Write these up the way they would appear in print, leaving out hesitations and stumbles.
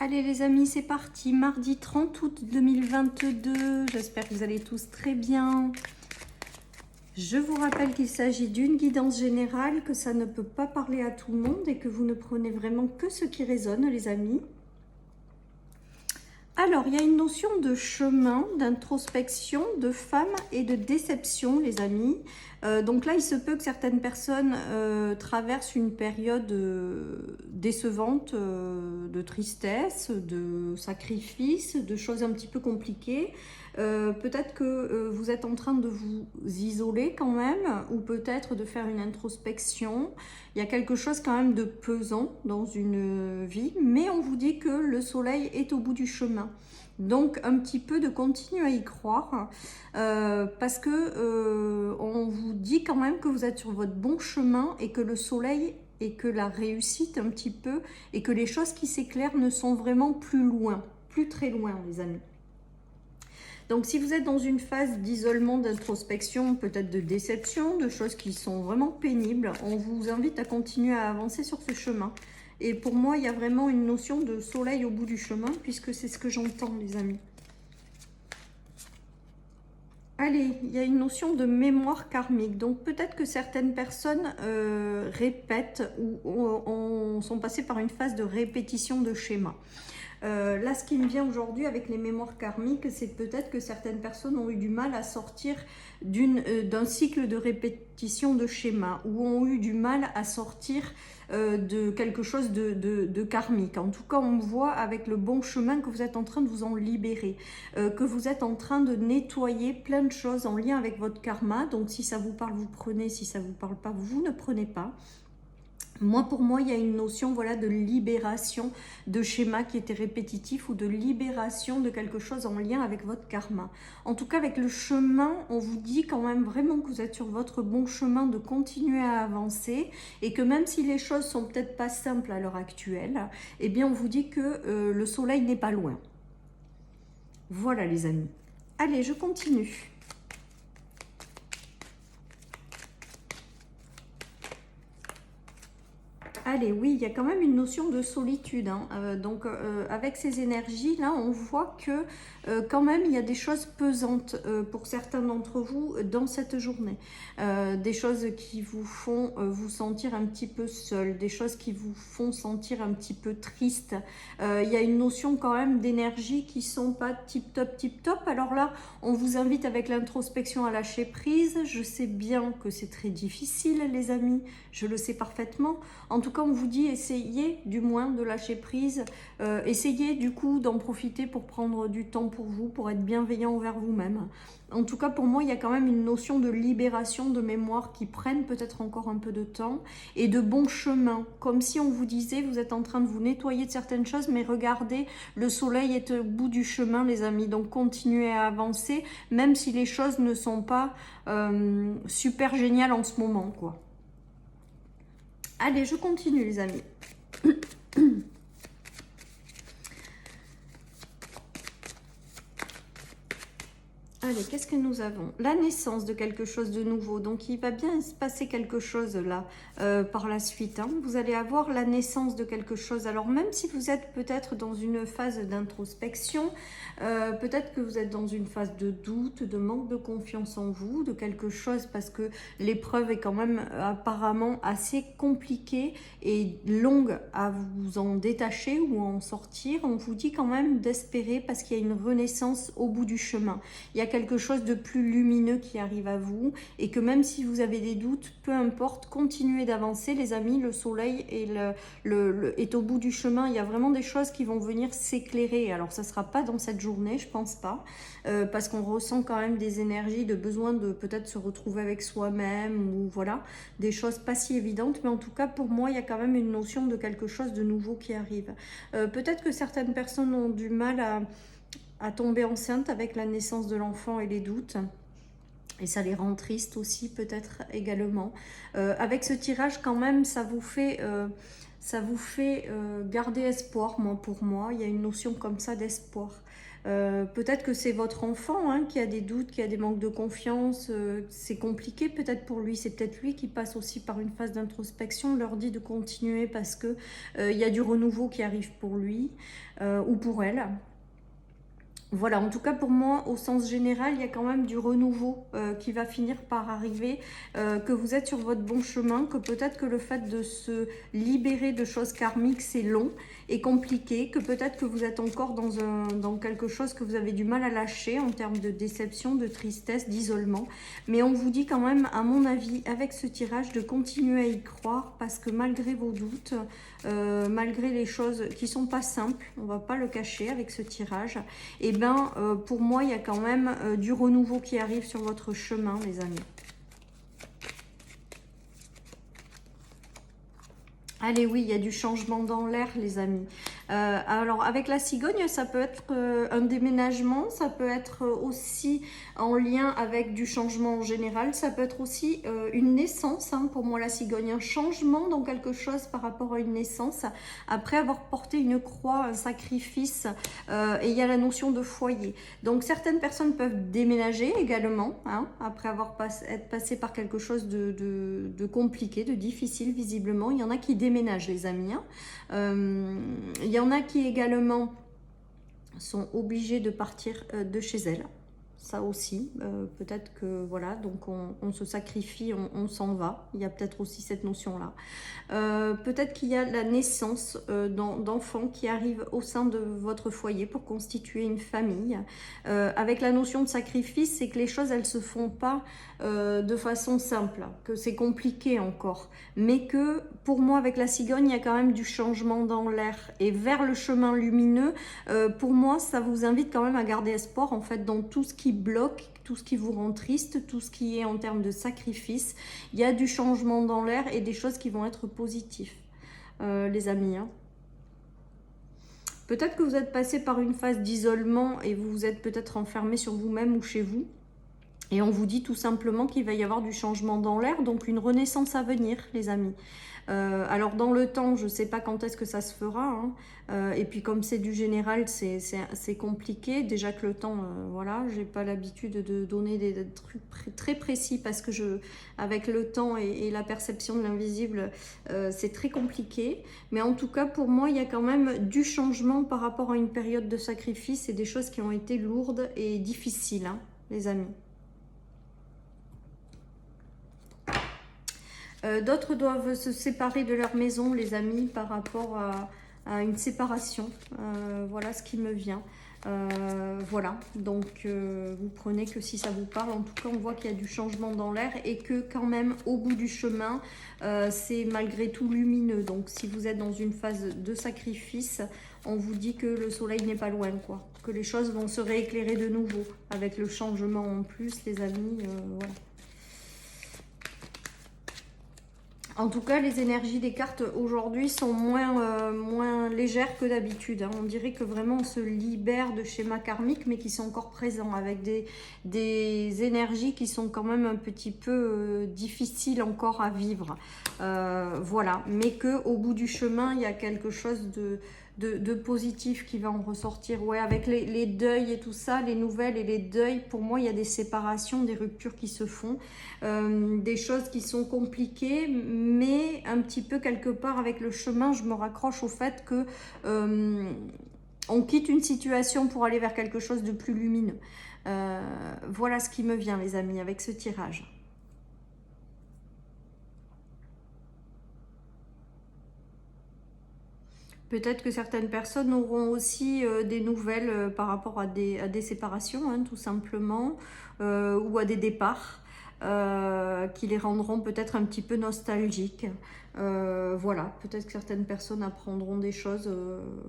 Allez les amis, c'est parti, mardi 30 août 2022, j'espère que vous allez tous très bien. Je vous rappelle qu'il s'agit d'une guidance générale, que ça ne peut pas parler à tout le monde et que vous ne prenez vraiment que ce qui résonne les amis. Alors, il y a une notion de chemin, d'introspection, de femme et de déception, les amis. Donc là, il se peut que certaines personnes traversent une période décevante, de tristesse, de sacrifice, de choses un petit peu compliquées. Peut-être que vous êtes en train de vous isoler quand même, ou peut-être de faire une introspection. Il y a quelque chose quand même de pesant dans une vie, mais on vous dit que le soleil est au bout du chemin. Donc un petit peu de continuer à y croire, parce que on vous dit quand même que vous êtes sur votre bon chemin et que le soleil et que la réussite un petit peu, et que les choses qui s'éclairent ne sont vraiment plus loin, plus très loin les amis. Donc si vous êtes dans une phase d'isolement, d'introspection, peut-être de déception, de choses qui sont vraiment pénibles, on vous invite à continuer à avancer sur ce chemin. Et pour moi, il y a vraiment une notion de soleil au bout du chemin, puisque c'est ce que j'entends, les amis. Allez, il y a une notion de mémoire karmique. Donc peut-être que certaines personnes répètent ou sont passées par une phase de répétition de schémas. Là, ce qui me vient aujourd'hui avec les mémoires karmiques, c'est peut-être que certaines personnes ont eu du mal à sortir d'un cycle de répétition de schémas, ou ont eu du mal à sortir de quelque chose de karmique. En tout cas, on voit avec le bon chemin que vous êtes en train de vous en libérer, que vous êtes en train de nettoyer plein de choses en lien avec votre karma. Donc si ça vous parle, vous prenez, si ça vous parle pas, vous ne prenez pas. Pour moi, il y a une notion, voilà, de libération de schémas qui étaient répétitifs, ou de libération de quelque chose en lien avec votre karma. En tout cas, avec le chemin, on vous dit quand même vraiment que vous êtes sur votre bon chemin, de continuer à avancer, et que même si les choses sont peut-être pas simples à l'heure actuelle, eh bien, on vous dit que le soleil n'est pas loin. Voilà les amis. Allez, je continue. Allez, oui, il y a quand même une notion de solitude, hein. Donc, avec ces énergies-là, on voit que quand même, il y a des choses pesantes pour certains d'entre vous dans cette journée. Des choses qui vous font vous sentir un petit peu seul, des choses qui vous font sentir un petit peu triste. Il y a une notion quand même d'énergie qui sont pas tip-top, tip-top. Alors là, on vous invite avec l'introspection à lâcher prise. Je sais bien que c'est très difficile, les amis. Je le sais parfaitement. En tout cas, on vous dit, essayez du moins de lâcher prise, essayez du coup d'en profiter pour prendre du temps pour vous, pour être bienveillant envers vous-même. En tout cas, pour moi, il y a quand même une notion de libération de mémoire qui prennent peut-être encore un peu de temps, et de bon chemin, comme si on vous disait, vous êtes en train de vous nettoyer de certaines choses, mais regardez, le soleil est au bout du chemin, les amis, donc continuez à avancer, même si les choses ne sont pas super géniales en ce moment, quoi. Allez, je continue les amis. Allez, qu'est-ce que nous avons? La naissance de quelque chose de nouveau. Donc, il va bien se passer quelque chose là par la suite, hein. Vous allez avoir la naissance de quelque chose. Alors, même si vous êtes peut-être dans une phase d'introspection, peut-être que vous êtes dans une phase de doute, de manque de confiance en vous, de quelque chose, parce que l'épreuve est quand même apparemment assez compliquée et longue à vous en détacher ou en sortir. On vous dit quand même d'espérer, parce qu'il y a une renaissance au bout du chemin. Il y a quelque chose de plus lumineux qui arrive à vous, et que même si vous avez des doutes, peu importe, continuez d'avancer les amis. Le soleil est au bout du chemin. Il y a vraiment des choses qui vont venir s'éclairer. Alors ça sera pas dans cette journée, je pense pas, parce qu'on ressent quand même des énergies de besoin de peut-être se retrouver avec soi-même, ou voilà, des choses pas si évidentes. Mais en tout cas, pour moi, il y a quand même une notion de quelque chose de nouveau qui arrive. Peut-être que certaines personnes ont du mal à tomber enceinte avec la naissance de l'enfant et les doutes. Et ça les rend tristes aussi, peut-être également. Avec ce tirage, quand même, ça vous fait garder espoir, pour moi. Il y a une notion comme ça d'espoir. Peut-être que c'est votre enfant hein, qui a des doutes, qui a des manques de confiance. C'est compliqué peut-être pour lui. C'est peut-être lui qui passe aussi par une phase d'introspection. On leur dit de continuer parce que il y a du renouveau qui arrive pour lui ou pour elle. Voilà, en tout cas pour moi, au sens général, il y a quand même du renouveau qui va finir par arriver, que vous êtes sur votre bon chemin, que peut-être que le fait de se libérer de choses karmiques, c'est long et compliqué, que peut-être que vous êtes encore dans quelque chose que vous avez du mal à lâcher en termes de déception, de tristesse, d'isolement. Mais on vous dit quand même, à mon avis, avec ce tirage, de continuer à y croire parce que malgré vos doutes, malgré les choses qui sont pas simples, on va pas le cacher avec ce tirage, et ben pour moi il y a quand même du renouveau qui arrive sur votre chemin les amis. Allez oui, il y a du changement dans l'air les amis. Alors avec la cigogne, ça peut être un déménagement, ça peut être aussi en lien avec du changement en général, ça peut être aussi une naissance, hein, pour moi la cigogne, un changement dans quelque chose par rapport à une naissance, après avoir porté une croix, un sacrifice, et il y a la notion de foyer. Donc certaines personnes peuvent déménager également, hein, après avoir être passé par quelque chose de compliqué, de difficile visiblement. Il y en a qui déménagent les amis, hein. Il y en a qui également sont obligés de partir de chez elles. Ça aussi, peut-être que voilà, donc on se sacrifie, on s'en va. Il y a peut-être aussi cette notion-là. Peut-être qu'il y a la naissance d'enfants qui arrivent au sein de votre foyer pour constituer une famille. Avec la notion de sacrifice, c'est que les choses, elles se font pas de façon simple, que c'est compliqué encore. Mais que pour moi, avec la cigogne, il y a quand même du changement dans l'air. Et vers le chemin lumineux, pour moi, ça vous invite quand même à garder espoir en fait dans tout ce qui bloque, tout ce qui vous rend triste, tout ce qui est en termes de sacrifice. Il y a du changement dans l'air et des choses qui vont être positives, les amis, hein. Peut-être que vous êtes passé par une phase d'isolement et vous vous êtes peut-être enfermé sur vous-même ou chez vous. Et on vous dit tout simplement qu'il va y avoir du changement dans l'air, donc une renaissance à venir, les amis. Alors dans le temps, je ne sais pas quand est-ce que ça se fera, hein. Et puis comme c'est du général, c'est compliqué. Déjà que le temps, voilà, j'ai pas l'habitude de donner des trucs très précis parce que avec le temps et la perception de l'invisible, c'est très compliqué. Mais en tout cas, pour moi, il y a quand même du changement par rapport à une période de sacrifice et des choses qui ont été lourdes et difficiles, hein, les amis. D'autres doivent se séparer de leur maison, les amis, par rapport à une séparation. Voilà ce qui me vient. Voilà, donc vous prenez que si ça vous parle. En tout cas, on voit qu'il y a du changement dans l'air et que quand même, au bout du chemin, c'est malgré tout lumineux. Donc, si vous êtes dans une phase de sacrifice, on vous dit que le soleil n'est pas loin, quoi. Que les choses vont se rééclairer de nouveau avec le changement en plus, les amis. Voilà. En tout cas, les énergies des cartes aujourd'hui sont moins légères que d'habitude, hein. On dirait que vraiment on se libère de schémas karmiques, mais qui sont encore présents, avec des énergies qui sont quand même un petit peu difficiles encore à vivre. Voilà, mais qu'au bout du chemin, il y a quelque chose de positif qui va en ressortir. Ouais, avec les deuils et tout ça, les nouvelles et les deuils, pour moi, il y a des séparations, des ruptures qui se font, des choses qui sont compliquées, mais un petit peu quelque part avec le chemin, je me raccroche au fait que on quitte une situation pour aller vers quelque chose de plus lumineux. Voilà ce qui me vient, les amis, avec ce tirage. Peut-être que certaines personnes auront aussi des nouvelles par rapport à des séparations, hein, tout simplement, ou à des départs qui les rendront peut-être un petit peu nostalgiques. Voilà, peut-être que certaines personnes apprendront des choses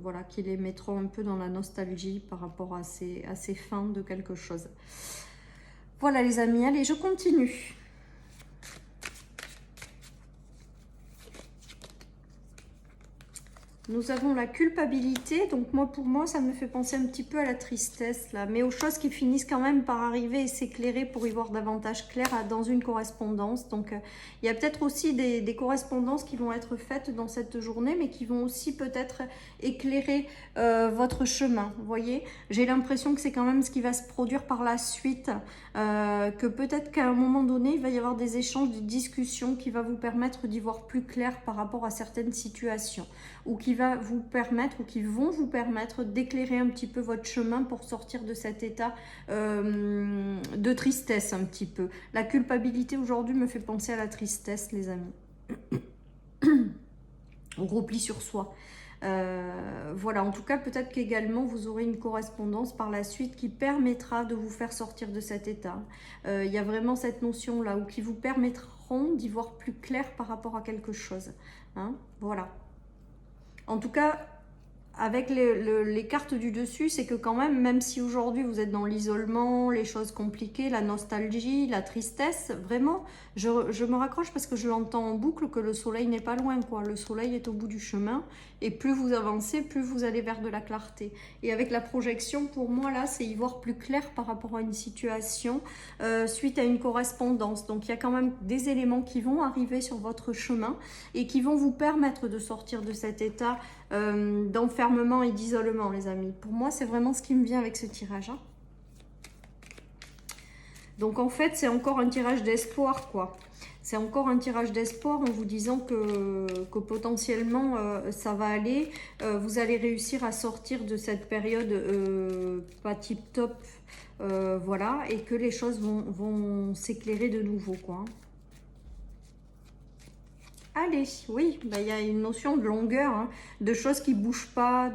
voilà, qui les mettront un peu dans la nostalgie par rapport à ces fins de quelque chose. Voilà les amis, allez, je continue. Nous avons la culpabilité, donc moi pour moi ça me fait penser un petit peu à la tristesse là, mais aux choses qui finissent quand même par arriver et s'éclairer pour y voir davantage clair dans une correspondance. Donc il y a peut-être aussi des correspondances qui vont être faites dans cette journée, mais qui vont aussi peut-être éclairer votre chemin. Vous voyez, j'ai l'impression que c'est quand même ce qui va se produire par la suite, que peut-être qu'à un moment donné il va y avoir des échanges, des discussions qui va vous permettre d'y voir plus clair par rapport à certaines situations, ou qui va vous permettre, ou qui vont vous permettre d'éclairer un petit peu votre chemin pour sortir de cet état de tristesse un petit peu. La culpabilité aujourd'hui me fait penser à la tristesse, les amis. On replie sur soi. Voilà, en tout cas, peut-être qu'également vous aurez une correspondance par la suite qui permettra de vous faire sortir de cet état. Il y a vraiment cette notion-là, ou qui vous permettront d'y voir plus clair par rapport à quelque chose. Hein, voilà. En tout cas, avec les cartes du dessus, c'est que quand même si aujourd'hui vous êtes dans l'isolement, les choses compliquées, la nostalgie, la tristesse, vraiment, je me raccroche parce que je l'entends en boucle que le soleil n'est pas loin, quoi. Le soleil est au bout du chemin, et plus vous avancez, plus vous allez vers de la clarté. Et avec la projection, pour moi, là, c'est y voir plus clair par rapport à une situation, suite à une correspondance. Donc, il y a quand même des éléments qui vont arriver sur votre chemin et qui vont vous permettre de sortir de cet état d'enfermement et d'isolement, les amis. Pour moi, c'est vraiment ce qui me vient avec ce tirage. Hein. Donc, en fait, c'est encore un tirage d'espoir, quoi. C'est encore un tirage d'espoir en vous disant que potentiellement, ça va aller. Vous allez réussir à sortir de cette période pas tip-top, voilà, et que les choses vont s'éclairer de nouveau, quoi. Allez, oui, bah, y a une notion de longueur, hein, de choses qui ne bougent pas,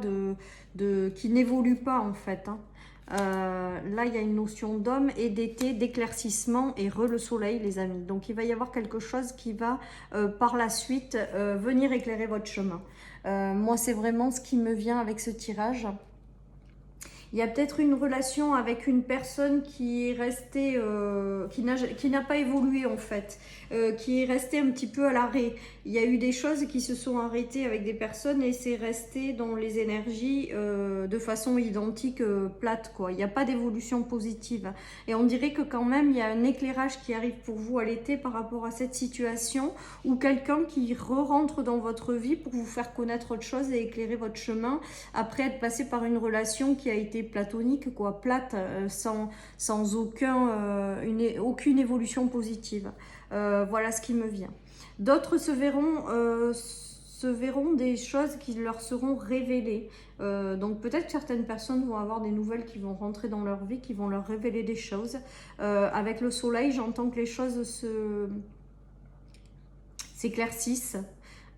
qui n'évoluent pas en fait. Hein. Là, il y a une notion d'homme et d'été, d'éclaircissement et le soleil, les amis. Donc, il va y avoir quelque chose qui va, par la suite, venir éclairer votre chemin. Moi, c'est vraiment ce qui me vient avec ce tirage. Il y a peut-être une relation avec une personne qui est restée, qui n'a pas évolué en fait, qui est restée un petit peu à l'arrêt. Il y a eu des choses qui se sont arrêtées avec des personnes et c'est resté dans les énergies de façon identique, plate quoi. Il n'y a pas d'évolution positive. Et on dirait que quand même il y a un éclairage qui arrive pour vous à l'été par rapport à cette situation, ou quelqu'un qui rentre dans votre vie pour vous faire connaître autre chose et éclairer votre chemin après être passé par une relation qui a été platonique, quoi, plate, sans aucune évolution positive. Voilà ce qui me vient. D'autres se verront des choses qui leur seront révélées. Donc peut-être que certaines personnes vont avoir des nouvelles qui vont rentrer dans leur vie, qui vont leur révéler des choses. Avec le soleil, j'entends que les choses s'éclaircissent.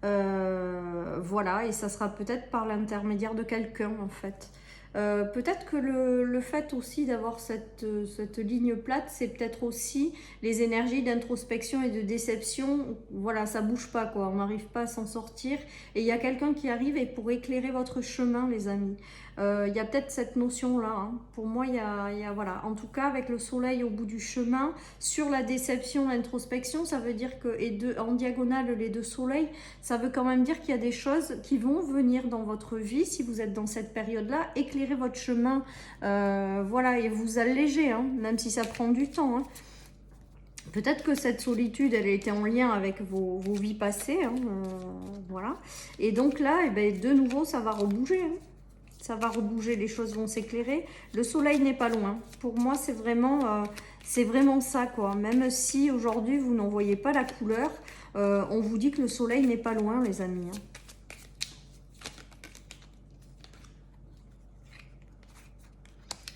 Voilà, et ça sera peut-être par l'intermédiaire de quelqu'un en fait. Peut-être que le fait aussi d'avoir cette ligne plate, c'est peut-être aussi les énergies d'introspection et de déception. Voilà, ça bouge pas quoi, on n'arrive pas à s'en sortir. Et il y a quelqu'un qui arrive et pour éclairer votre chemin, les amis. Il y a peut-être cette notion-là. Hein. Pour moi, il y a, voilà. En tout cas, avec le soleil au bout du chemin, sur la déception, l'introspection, ça veut dire que, en diagonale, les deux soleils, ça veut quand même dire qu'il y a des choses qui vont venir dans votre vie, si vous êtes dans cette période-là, éclairer votre chemin, voilà, et vous alléger, hein, même si ça prend du temps. Hein. Peut-être que cette solitude, elle était en lien avec vos vies passées, hein, voilà. Et donc là, eh ben, de nouveau, ça va rebouger, hein. Ça va rebouger, les choses vont s'éclairer. Le soleil n'est pas loin. Pour moi, c'est vraiment ça, quoi. Même si aujourd'hui, vous n'en voyez pas la couleur, on vous dit que le soleil n'est pas loin, les amis. Hein.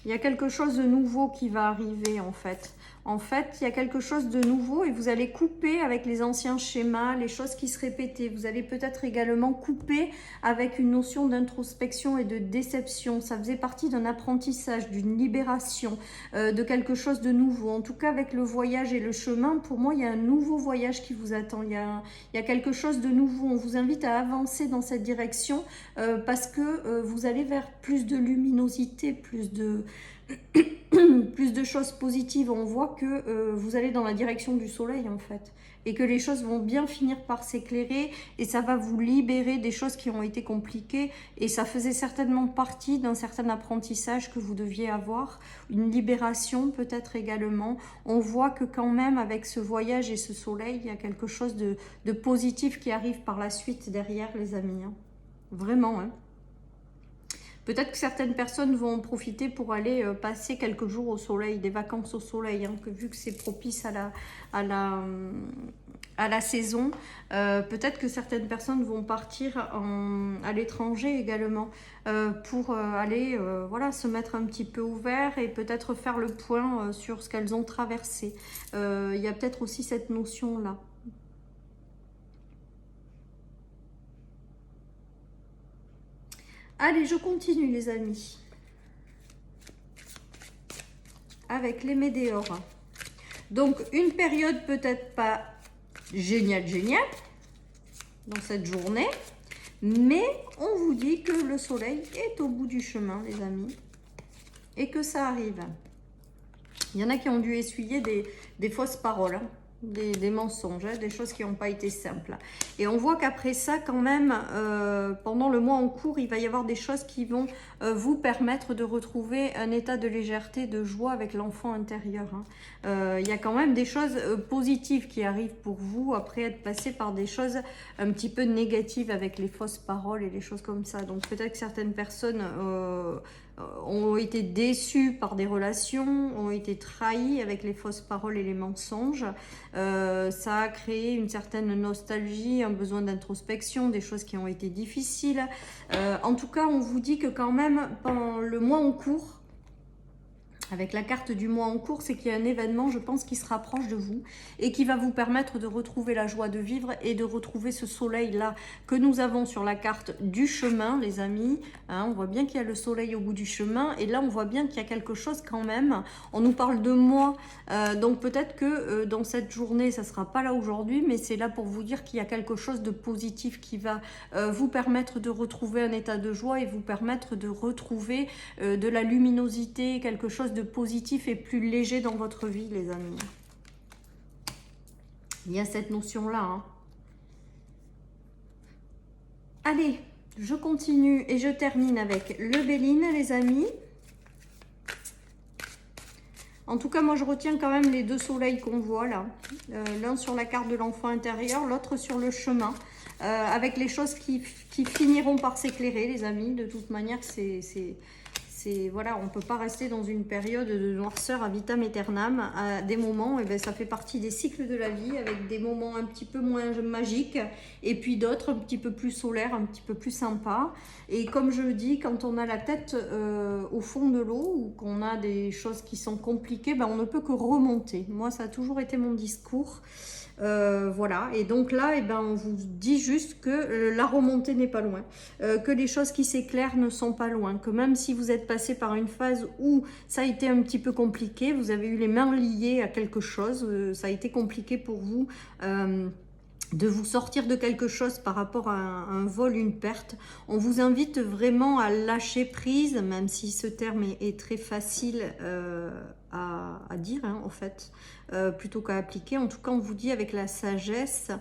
Il y a quelque chose de nouveau qui va arriver, en fait. En fait, il y a quelque chose de nouveau et vous allez couper avec les anciens schémas, les choses qui se répétaient. Vous allez peut-être également couper avec une notion d'introspection et de déception. Ça faisait partie d'un apprentissage, d'une libération, de quelque chose de nouveau. En tout cas, avec le voyage et le chemin, pour moi, il y a un nouveau voyage qui vous attend. Il y a quelque chose de nouveau. On vous invite à avancer dans cette direction parce que vous allez vers plus de luminosité, plus de... plus de choses positives. On voit que vous allez dans la direction du soleil en fait. Et que les choses vont bien finir par s'éclairer. Et ça va vous libérer des choses qui ont été compliquées. Et ça faisait certainement partie d'un certain apprentissage que vous deviez avoir. Une libération peut-être également. On voit que quand même avec ce voyage et ce soleil, il y a quelque chose de positif qui arrive par la suite derrière les amis. Hein. Vraiment. Hein. Peut-être que certaines personnes vont en profiter pour aller passer quelques jours au soleil, des vacances au soleil, hein, que vu que c'est propice à la saison, peut-être que certaines personnes vont partir à l'étranger également pour aller voilà, se mettre un petit peu ouvert et peut-être faire le point sur ce qu'elles ont traversé. Il y a peut-être aussi cette notion-là. Allez, je continue les amis. Avec les météores. Donc, une période peut-être pas géniale dans cette journée. Mais on vous dit que le soleil est au bout du chemin, les amis. Et que ça arrive. Il y en a qui ont dû essuyer des fausses paroles. Hein. Des mensonges, hein, des choses qui n'ont pas été simples. Et on voit qu'après ça, quand même, pendant le mois en cours, il va y avoir des choses qui vont vous permettre de retrouver un état de légèreté, de joie avec l'enfant intérieur. Hein. Il y a quand même des choses positives qui arrivent pour vous, après être passé par des choses un petit peu négatives avec les fausses paroles et les choses comme ça. Donc peut-être que certaines personnes ont été déçus par des relations, ont été trahis avec les fausses paroles et les mensonges. Ça a créé une certaine nostalgie, un besoin d'introspection, des choses qui ont été difficiles. En tout cas, on vous dit que quand même, pendant le mois en cours, avec la carte du mois en cours, c'est qu'il y a un événement, je pense, qui se rapproche de vous et qui va vous permettre de retrouver la joie de vivre et de retrouver ce soleil-là que nous avons sur la carte du chemin, les amis. Hein, on voit bien qu'il y a le soleil au bout du chemin et là, on voit bien qu'il y a quelque chose quand même. On nous parle de moi, donc peut-être que dans cette journée, ça ne sera pas là aujourd'hui, mais c'est là pour vous dire qu'il y a quelque chose de positif qui va vous permettre de retrouver un état de joie et vous permettre de retrouver de la luminosité, quelque chose de positif et plus léger dans votre vie, les amis. Il y a cette notion-là. Hein. Allez, je continue et je termine avec le Béline, les amis. En tout cas, moi, je retiens quand même les deux soleils qu'on voit là. L'un sur la carte de l'enfant intérieur, l'autre sur le chemin. Avec les choses qui finiront par s'éclairer, les amis. De toute manière, voilà, on ne peut pas rester dans une période de noirceur à vitam aeternam. À des moments, et ça fait partie des cycles de la vie, avec des moments un petit peu moins magiques, et puis d'autres un petit peu plus solaires, un petit peu plus sympas. Et comme je dis, quand on a la tête au fond de l'eau, ou qu'on a des choses qui sont compliquées, on ne peut que remonter. Moi, ça a toujours été mon discours. Voilà, et donc là, on vous dit juste que la remontée n'est pas loin, que les choses qui s'éclairent ne sont pas loin, que même si vous êtes passé par une phase où ça a été un petit peu compliqué, vous avez eu les mains liées à quelque chose, ça a été compliqué pour vous de vous sortir de quelque chose par rapport à un vol, une perte. On vous invite vraiment à lâcher prise, même si ce terme est très facile à dire, hein, en fait, plutôt qu'à appliquer. En tout cas, on vous dit avec la sagesse.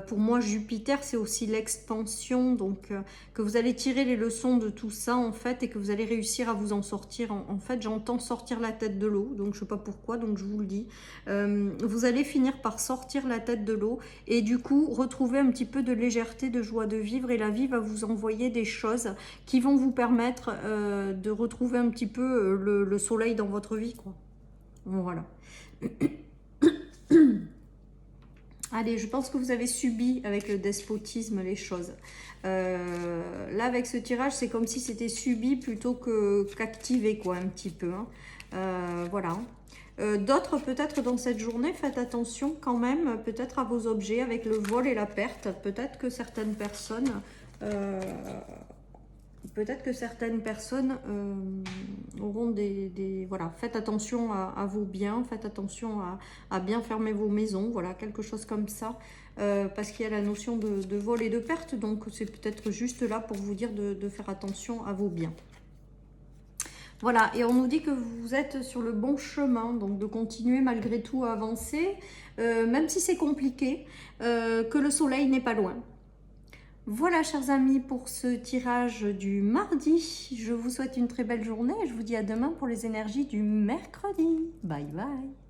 Pour moi, Jupiter, c'est aussi l'expansion, donc que vous allez tirer les leçons de tout ça, en fait, et que vous allez réussir à vous en sortir. En fait, j'entends sortir la tête de l'eau, donc je sais pas pourquoi, donc je vous le dis. Vous allez finir par sortir la tête de l'eau, et du coup, retrouver un petit peu de légèreté, de joie de vivre, et la vie va vous envoyer des choses qui vont vous permettre de retrouver un petit peu le soleil dans votre vie, quoi. Voilà. Allez, je pense que vous avez subi avec le despotisme les choses. Là, avec ce tirage, c'est comme si c'était subi plutôt qu'activé, quoi, un petit peu. Hein. Voilà. D'autres, peut-être dans cette journée, faites attention quand même, peut-être à vos objets, avec le vol et la perte. Peut-être que certaines personnes... auront voilà, faites attention à vos biens, faites attention à bien fermer vos maisons, voilà, quelque chose comme ça, parce qu'il y a la notion de vol et de perte, donc c'est peut-être juste là pour vous dire de faire attention à vos biens. Voilà, et on nous dit que vous êtes sur le bon chemin, donc de continuer malgré tout à avancer, même si c'est compliqué, que le soleil n'est pas loin. Voilà, chers amis, pour ce tirage du mardi. Je vous souhaite une très belle journée et je vous dis à demain pour les énergies du mercredi. Bye bye.